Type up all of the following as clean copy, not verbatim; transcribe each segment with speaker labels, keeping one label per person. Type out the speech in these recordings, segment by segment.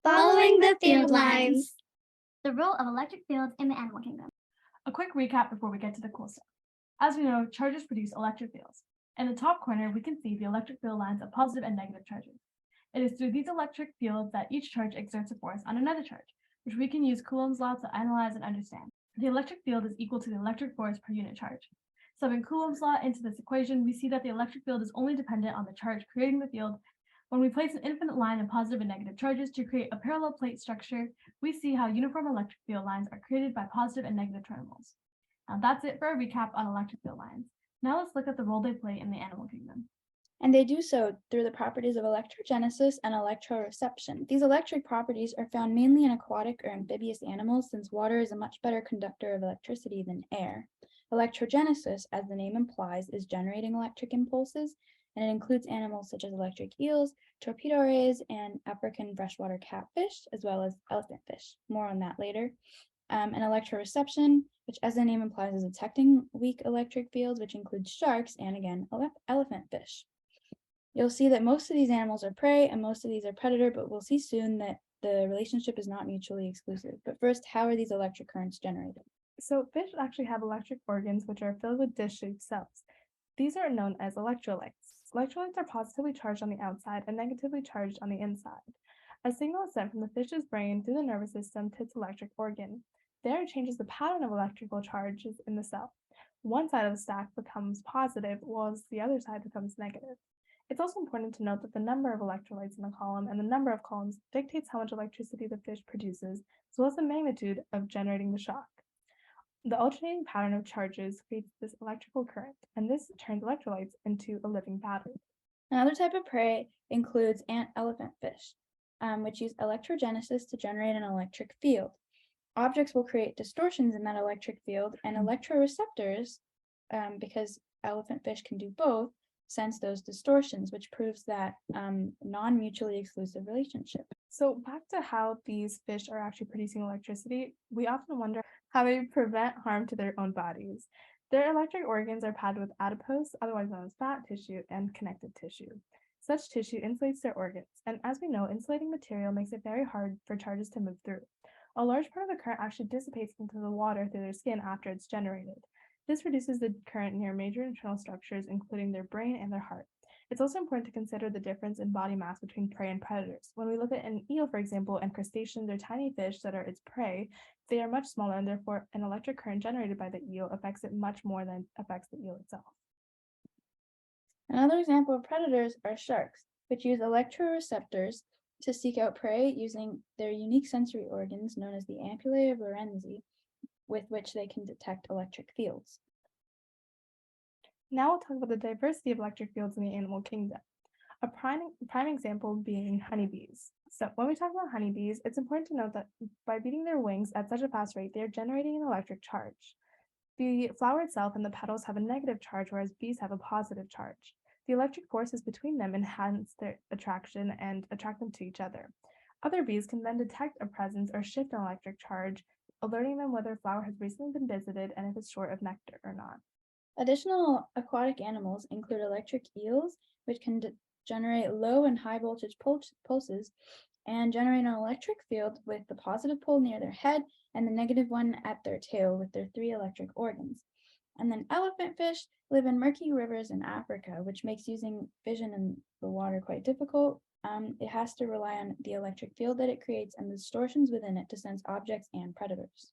Speaker 1: Following the field lines.
Speaker 2: The role of electric fields in the animal kingdom.
Speaker 3: A quick recap before we get to the cool stuff. As we know, charges produce electric fields. In the top corner, we can see the electric field lines of positive and negative charges. It is through these electric fields that each charge exerts a force on another charge, which we can use Coulomb's law to analyze and understand. The electric field is equal to the electric force per unit charge. Subbing Coulomb's law into this equation, we see that the electric field is only dependent on the charge creating the field. When we place an infinite line of positive and negative charges to create a parallel plate structure, we see how uniform electric field lines are created by positive and negative terminals. Now that's it for a recap on electric field lines. Now let's look at the role they play in the animal kingdom.
Speaker 1: And they do so through the properties of electrogenesis and electroreception. These electric properties are found mainly in aquatic or amphibious animals, since water is a much better conductor of electricity than air. Electrogenesis, as the name implies, is generating electric impulses, and it includes animals such as electric eels, torpedo rays, and African freshwater catfish, as well as elephant fish. More on that later. And electroreception, which as the name implies is detecting weak electric fields, which includes sharks and, again, elephant fish. You'll see that most of these animals are prey and most of these are predator, but we'll see soon that the relationship is not mutually exclusive. But first, how are these electric currents generated?
Speaker 3: So fish actually have electric organs which are filled with dish-shaped cells. These are known as electrolytes. Electrolytes are positively charged on the outside and negatively charged on the inside. A signal is sent from the fish's brain through the nervous system to its electric organ. There it changes the pattern of electrical charges in the cell. One side of the stack becomes positive, whilst the other side becomes negative. It's also important to note that the number of electrolytes in the column and the number of columns dictates how much electricity the fish produces, as well as the magnitude of generating the shock. The alternating pattern of charges creates this electrical current, and this turns electrolytes into a living battery.
Speaker 1: Another type of prey includes elephant fish, which use electrogenesis to generate an electric field. Objects will create distortions in that electric field, and electroreceptors, because elephant fish can do both, sense those distortions, which proves that non-mutually exclusive relationship.
Speaker 3: So back to how these fish are actually producing electricity, we often wonder how they prevent harm to their own bodies. Their electric organs are padded with adipose, otherwise known as fat tissue, and connective tissue. Such tissue insulates their organs, and as we know, insulating material makes it very hard for charges to move through. A large part of the current actually dissipates into the water through their skin after it's generated. This reduces the current near major internal structures, including their brain and their heart. It's also important to consider the difference in body mass between prey and predators. When we look at an eel, for example, and crustaceans or tiny fish that are its prey, they are much smaller, and therefore an electric current generated by the eel affects it much more than affects the eel itself.
Speaker 1: Another example of predators are sharks, which use electroreceptors to seek out prey using their unique sensory organs known as the ampullae of Lorenzi, with which they can detect electric fields.
Speaker 3: Now we'll talk about the diversity of electric fields in the animal kingdom. A prime example being honeybees. So when we talk about honeybees, it's important to note that by beating their wings at such a fast rate, they are generating an electric charge. The flower itself and the petals have a negative charge, whereas bees have a positive charge. The electric forces between them enhance their attraction and attract them to each other. Other bees can then detect a presence or shift an electric charge, alerting them whether a flower has recently been visited and if it's short of nectar or not.
Speaker 1: Additional aquatic animals include electric eels, which can generate low and high voltage pulses and generate an electric field with the positive pole near their head and the negative one at their tail with their 3 electric organs. And then elephant fish live in murky rivers in Africa, which makes using vision in the water quite difficult. It has to rely on the electric field that it creates and the distortions within it to sense objects and predators.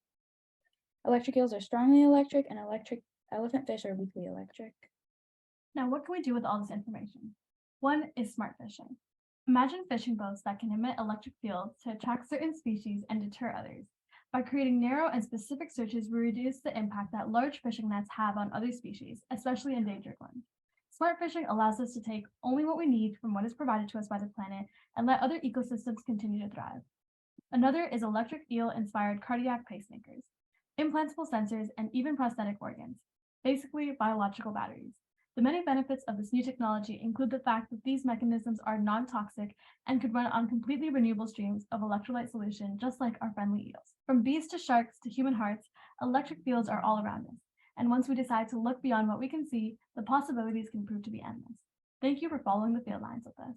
Speaker 1: Electric eels are strongly electric, and elephant fish are weakly electric.
Speaker 3: Now, what can we do with all this information? One is smart fishing. Imagine fishing boats that can emit electric fields to attract certain species and deter others. By creating narrow and specific searches, we reduce the impact that large fishing nets have on other species, especially endangered ones. Smart fishing allows us to take only what we need from what is provided to us by the planet and let other ecosystems continue to thrive. Another is electric eel-inspired cardiac pacemakers, implantable sensors, and even prosthetic organs, basically biological batteries. The many benefits of this new technology include the fact that these mechanisms are non-toxic and could run on completely renewable streams of electrolyte solution, just like our friendly eels. From bees to sharks to human hearts, electric fields are all around us. And once we decide to look beyond what we can see, the possibilities can prove to be endless. Thank you for following the field lines with us.